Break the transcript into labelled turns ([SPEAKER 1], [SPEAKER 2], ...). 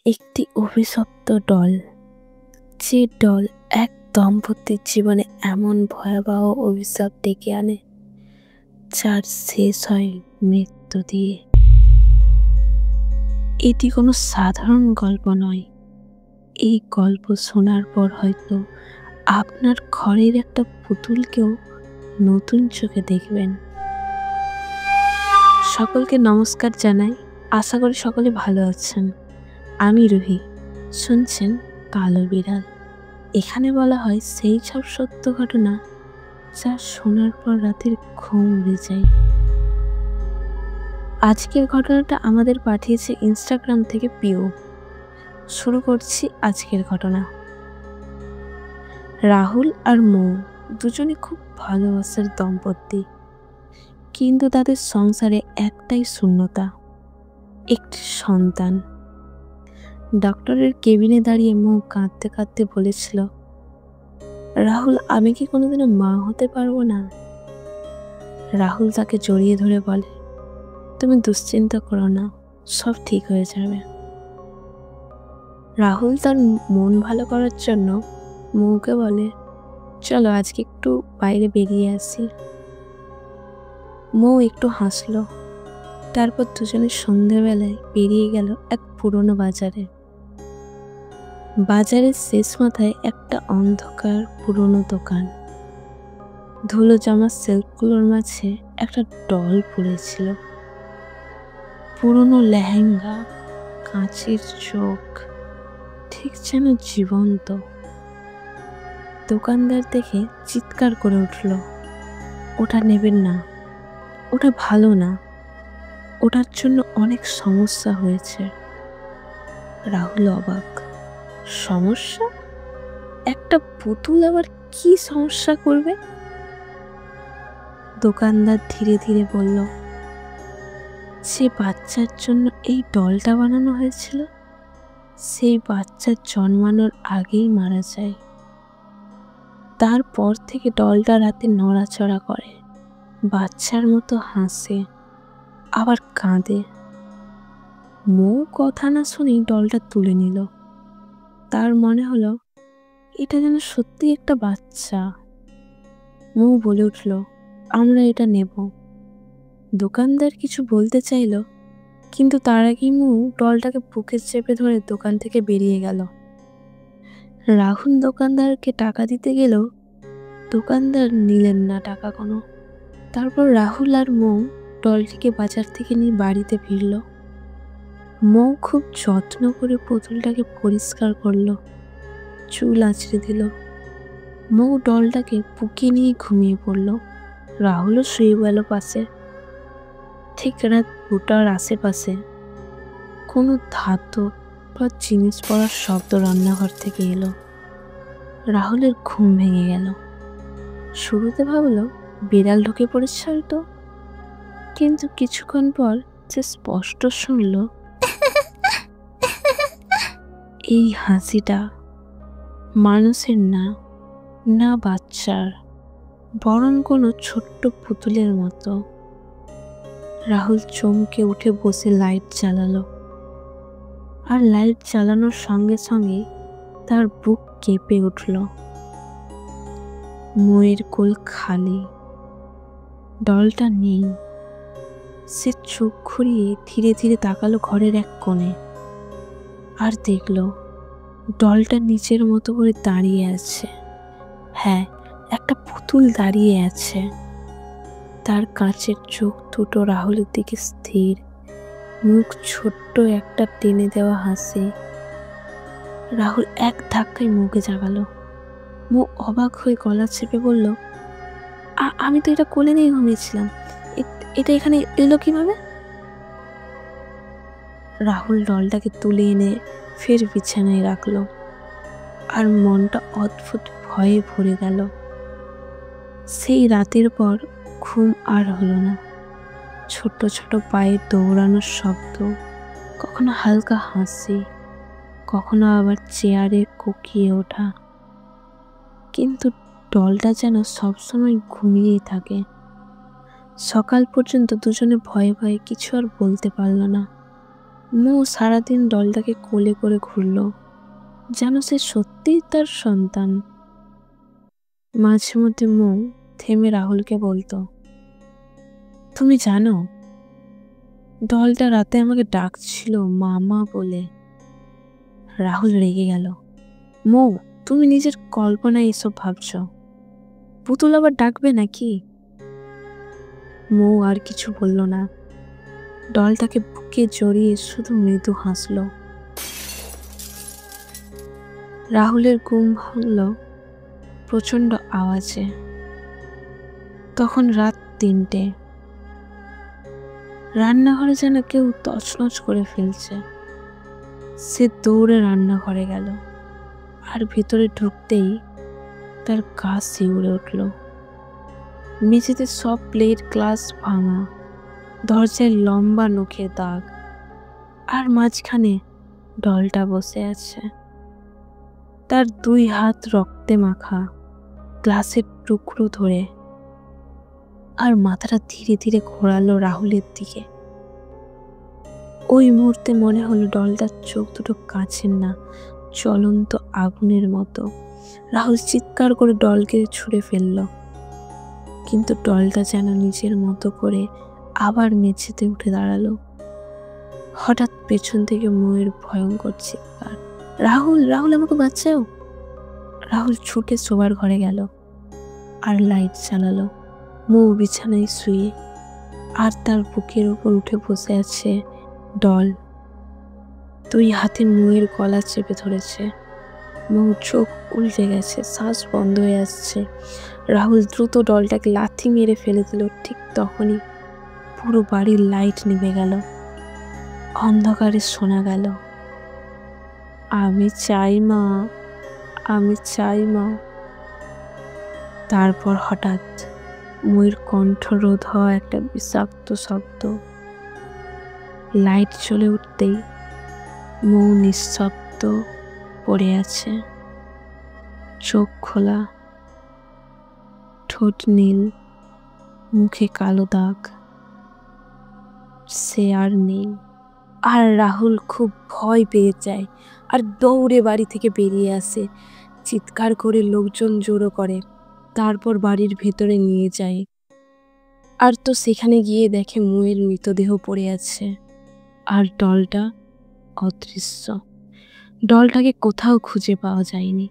[SPEAKER 1] একটি অভিশপ্ত ডল, যে ডল এক দম্পতির জীবনে এমন ভয়াবহ অভিশাপ ডেকে আনে যার শেষ হয় মৃত্যু দিয়ে। এটি কোনো সাধারণ গল্প নয়। এই গল্প শোনার পর হয়তো আপনার ঘরের একটা পুতুলকেও নতুন চোখে দেখবেন। সকলকে নমস্কার জানাই, আশা করি সকলে ভালো আছেন। আমি রুহি, শুনছেন কালো বিড়াল। এখানে বলা হয় সেই সব সত্য ঘটনা যা শোনার পর রাতের ঘুম উড়ে যায়। আজকের ঘটনাটা আমাদের পাঠিয়েছে ইনস্টাগ্রাম থেকে পিউ। শুরু করছি আজকের ঘটনা। রাহুল আর মৌ দুজনে খুব ভালোবাসার দম্পতি, কিন্তু তাদের সংসারে একটাই শূন্যতা, একটি সন্তান। ডক্টরের কেবিনে দাঁড়িয়ে মৌ কাঁদতে কাঁদতে বলেছিল, রাহুল, আমি কি কোনোদিনও মা হতে পারবো না? রাহুল তাকে জড়িয়ে ধরে বলে, তুমি দুশ্চিন্তা করো না, সব ঠিক হয়ে যাবে। রাহুল তার মন ভালো করার জন্য মৌকে বলে, চলো আজকে একটু বাইরে বেরিয়ে আসি। মৌ একটু হাসলো। তারপর দুজনে সন্ধ্যেবেলায় বেরিয়ে গেল এক পুরনো বাজারে। বাজারের শেষ মাথায় একটা অন্ধকার পুরনো দোকান। ধুলো জমা সেলফগুলোর মাঝে একটা ডল পড়েছিল। পুরনো লেহেঙ্গা, কাঁচের চোখ, ঠিক যেন জীবন্ত। দোকানদার দেখে চিৎকার করে উঠল, ওটা নেবেন না, ওটা ভালো না, ওটার জন্য অনেক সমস্যা হয়েছে। রাহুল অবাক, সমস্যা? একটা পুতুল আবার কি সমস্যা করবে? দোকানদার ধীরে ধীরে বলল, যে বাচ্চার জন্য এই ডলটা বানানো হয়েছিল সেই বাচ্চার জন্মানোর আগেই মারা যায়। তারপর থেকে ডলটা রাতে নড়াচড়া করে, বাচ্চার মতো হাসে, আবার কাঁদে। মৌ কথা না শুনেই ডলটা তুলে নিল। তার মনে হলো এটা যেন সত্যি একটা বাচ্চা। মৌ বলে উঠল, আমরা এটা নেব। দোকানদার কিছু বলতে চাইল, কিন্তু তার আগেই মৌ ডলটাকে বুকে চেপে ধরে দোকান থেকে বেরিয়ে গেল। রাহুল দোকানদারকে টাকা দিতে গেলেও দোকানদার নিলেন না টাকা কোনো। তারপর রাহুল আর মৌ ডলটিকে বাজার থেকে নিয়ে বাড়িতে ফিরল। মৌ খুব যত্ন করে পুতুলটাকে পরিষ্কার করলো, চুল আঁচড়ে দিল। মৌ ডলটাকে বুকে নিয়ে ঘুমিয়ে পড়ল। রাহুলও শুয়ে গেল পাশে। ঠিক রাত 2টার আশেপাশে কোনো ধাতু বা জিনিস পড়ার শব্দ রান্নাঘর থেকে এলো। রাহুলের ঘুম ভেঙে গেল। শুরুতে ভাবলো বিড়াল ঢুকে পড়েছে হয়তো, কিন্তু কিছুক্ষণ পর সে স্পষ্ট শুনল এই হাসিটা মানুষের না, না বাচ্চার, বরং কোনো ছোট্ট পুতুলের মতো। রাহুল চমকে উঠে বসে লাইট জ্বালালো, আর লাইট জ্বালানোর সঙ্গে সঙ্গে তার বুক কেঁপে উঠল। মৌয়ের কোল খালি, ডলটা নেই। সে চোখ ঘুরিয়ে ধীরে ধীরে তাকালো ঘরের এক কোণে, আর দেখল ডলটা নিচের মতো করে দাঁড়িয়ে আছে। হ্যাঁ, একটা পুতুল দাঁড়িয়ে আছে। তার কাঁচের চোখ দুটো রাহুলের দিকে স্থির, মুখ ছোট্ট একটা টেনে দেওয়া হাসি। রাহুল এক ধাক্কায় মুখে জাগালো। মুখ অবাক হয়ে গলা চেপে বলল, আমি তো এটা কোলে নিয়ে ঘুমিয়েছিলাম, এটা এখানে এলো কিভাবে? রাহুল ডলটাকে তুলে এনে ফের বিছানায় রাখলো, আর মনটা অদ্ভুত ভয়ে ভরে গেল। সেই রাতের পর ঘুম আর হলো না। ছোট ছোট পায়ে দৌড়ানোর শব্দ, কখনো হালকা হাসি, কখনো আবার চেয়ারে কুকিয়ে ওঠা, কিন্তু ডলটা যেন সবসময় ঘুমিয়েই থাকে। সকাল পর্যন্ত দুজনে ভয়ে ভয়ে কিছু আর বলতে পারল না। মৌ সারাদিন ডলটাকে কোলে করে ঘুরল, যেন সে সত্যিই তার সন্তান। মাঝে মধ্যে মৌ থেমে রাহুলকে বলতো, তুমি জানো, ডলটা রাতে আমাকে ডাকছিল মামা বলে। রাহুল রেগে গেল। মৌ, তুমি নিজের কল্পনায় এসব ভাবছ, পুতুল আবার ডাকবে নাকি? মৌ আর কিছু বলল না, ডলটাকে বুকে জড়িয়ে শুধু মৃদু হাসল। রাহুলের ঘুম ভাঙল প্রচণ্ড আওয়াজে। তখন রাত ৩টে। রান্নাঘরে যেন কেউ তছনছ করে ফেলছে। সে দৌড়ে রান্নাঘরে গেল, আর ভেতরে ঢুকতেই তার গা শিউরে উঠল। মেঝেতে সব প্লেট গ্লাস ভাঙা, দরজায় লম্বা নখের দাগ, আর মাঝখানে ডলটা বসে আছে, তার 2 হাত রক্তে মাখা, গ্লাসের টুকরো ধরে, আর মাথাটা ধীরে ধীরে ঘোরালো রাহুলের দিকে। ওই মুহূর্তে মনে হলো ডলটার চোখ দুটো কাঁচের না, জ্বলন্ত আগুনের মতো। রাহুল চিৎকার করে ডলকে ছুঁড়ে ফেলল, কিন্তু ডলটা যেন নিজের মতো করে আবার মেঝেতে উঠে দাঁড়ালো। হঠাৎ পেছন থেকে মৌয়ের ভয়ঙ্কর চিৎকার, রাহুল, রাহুল, আমাকে বাঁচাও! রাহুল ছুটে শোবার ঘরে গেল আর লাইট জ্বালালো। মৌ বিছানায় শুয়ে, আর তার বুকের উপর উঠে বসে আছে ডল। 2 হাতে মৌয়ের গলা চেপে ধরেছে। মৌ চোখ উল্টে গেছে, শ্বাস বন্ধ হয়ে আসছে। রাহুল দ্রুত ডলটাকে লাথি মেরে ফেলে দিল। ঠিক তখনই পুরো বাড়ির লাইট নিভে গেল। অন্ধকারে শোনা গেল, আমি চাই মা, আমি চাই মা। তারপর হঠাৎ মৌয়ের কণ্ঠরোধ হওয়া একটা বিষাক্ত শব্দ। লাইট জ্বলে উঠতেই মৌ নিঃশব্দ পড়ে আছে, চোখ খোলা, ঠোঁট নীল, মুখে কালো দাগ। সে আর নেই। আর রাহুল খুব ভয় পেয়ে যায় আর দৌড়ে বাড়ি থেকে বেরিয়ে আসে। চিৎকার করে লোকজন জড়ো করে, তারপর বাড়ির ভেতরে নিয়ে যায়। আর তো সেখানে গিয়ে দেখে মৌয়ের মৃতদেহ পড়ে আছে, আর ডলটা অদৃশ্য। ডলটাকে কোথাও খুঁজে পাওয়া যায়নি।